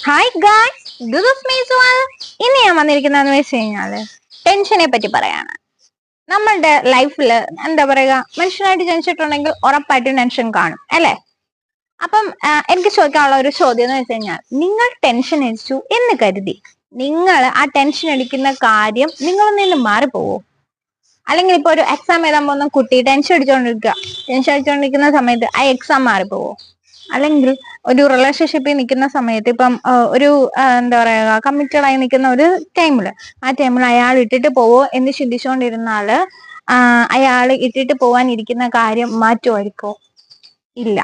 Hi guys, this is me സുവൽ. ഇന്ന് ഞാൻ വന്നിരിക്കുന്നതെന്ന് വെച്ച് കഴിഞ്ഞാല് ടെൻഷനെ പറ്റി പറയാണ്. നമ്മളുടെ ലൈഫില് എന്താ പറയുക, മനുഷ്യനായിട്ട് ജനിച്ചിട്ടുണ്ടെങ്കിൽ ഉറപ്പായിട്ടും ടെൻഷൻ കാണും അല്ലെ? അപ്പം എനിക്ക് ചോദിക്കാനുള്ള ഒരു ചോദ്യം എന്ന് വെച്ച് കഴിഞ്ഞാൽ, നിങ്ങൾ ടെൻഷൻ അടിച്ചു എന്ന് കരുതി നിങ്ങൾ ആ ടെൻഷൻ അടിക്കുന്ന കാര്യം നിങ്ങളിൽ നിന്ന് മാറിപ്പോവോ? അല്ലെങ്കിൽ ഇപ്പൊ ഒരു എക്സാം എഴുതാൻ പോകുന്ന കുട്ടി ടെൻഷൻ അടിച്ചുകൊണ്ടിരിക്കുന്ന സമയത്ത് ആ എക്സാം മാറിപ്പോവോ? അല്ലെങ്കിൽ ഒരു റിലേഷൻഷിപ്പിൽ നിൽക്കുന്ന സമയത്ത് ഇപ്പം ഒരു എന്താ പറയുക, കമ്മിറ്റഡ് ആയി നിൽക്കുന്ന ഒരു ആ ടൈമിൽ അയാൾ ഇട്ടിട്ട് പോവോ എന്ന് ചിന്തിച്ചുകൊണ്ടിരുന്നാല് അയാൾ ഇട്ടിട്ട് പോവാൻ ഇരിക്കുന്ന കാര്യം മാറ്റുമായിരിക്കോ? ഇല്ല.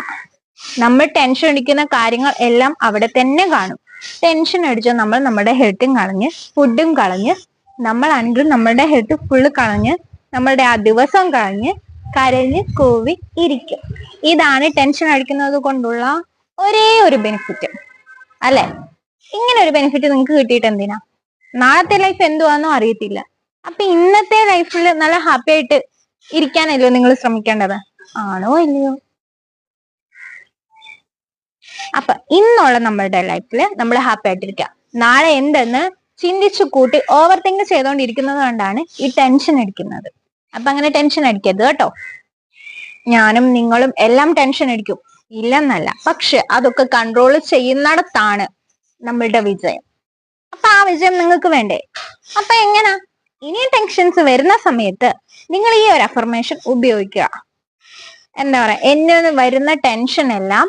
നമ്മൾ ടെൻഷൻ അടിക്കുന്ന കാര്യങ്ങൾ എല്ലാം അവിടെ തന്നെ കാണും. ടെൻഷൻ അടിച്ചാൽ നമ്മൾ നമ്മുടെ ഹെൽത്തും കളഞ്ഞ് ഫുഡും കളഞ്ഞ് നമ്മളാണെങ്കിൽ നമ്മുടെ ഹെൽത്ത് ഫുള്ള് കളഞ്ഞ് നമ്മളുടെ ആ ദിവസം കളഞ്ഞ് കരഞ്ഞ് കൂവി ഇരിക്കും. ഇതാണ് ടെൻഷൻ അടിക്കുന്നത് കൊണ്ടുള്ള ഒരേ ഒരു ബെനിഫിറ്റ് അല്ലെ? ഇങ്ങനെ ഒരു ബെനിഫിറ്റ് നിങ്ങൾക്ക് കിട്ടിയിട്ട് എന്തിനാ? നാളത്തെ ലൈഫ് എന്തുവാന്നോ അറിയത്തില്ല. അപ്പൊ ഇന്നത്തെ ലൈഫിൽ നല്ല ഹാപ്പി ആയിട്ട് ഇരിക്കാനല്ലോ നിങ്ങൾ ശ്രമിക്കേണ്ടത്, ആണോ ഇല്ലയോ? അപ്പൊ ഇന്നുള്ള നമ്മളുടെ ലൈഫിൽ നമ്മൾ ഹാപ്പി ആയിട്ടിരിക്കാം. നാളെ എന്തെന്ന് ചിന്തിച്ചു കൂട്ടി ഓവർ തിങ്ക് ചെയ്തുകൊണ്ടിരിക്കുന്നത് കൊണ്ടാണ് ഈ ടെൻഷൻ അടിക്കുന്നത്. അപ്പൊ അങ്ങനെ ടെൻഷൻ അടിക്കരുത് കേട്ടോ. ഞാനും നിങ്ങളും എല്ലാം ടെൻഷൻ അടിക്കും, ഇല്ലെന്നല്ല. പക്ഷെ അതൊക്കെ കൺട്രോൾ ചെയ്യുന്നിടത്താണ് നമ്മളുടെ വിജയം. അപ്പൊ ആ വിജയം നിങ്ങൾക്ക് വേണ്ടേ? അപ്പൊ എങ്ങനാ? ഇനിയും ടെൻഷൻസ് വരുന്ന സമയത്ത് നിങ്ങൾ ഈ ഒരു അഫർമേഷൻ ഉപയോഗിക്കുക. എന്താ പറയാ, എന്നിൽ വരുന്ന ടെൻഷൻ എല്ലാം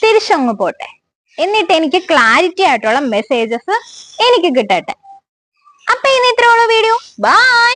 തിരിച്ചങ്ങ് പോട്ടെ, എന്നിട്ട് എനിക്ക് ക്ലാരിറ്റി ആയിട്ടുള്ള മെസ്സേജസ് എനിക്ക് കിട്ടട്ടെ. അപ്പൊ ഇനി ഇത്രയുള്ള വീഡിയോ. ബൈ.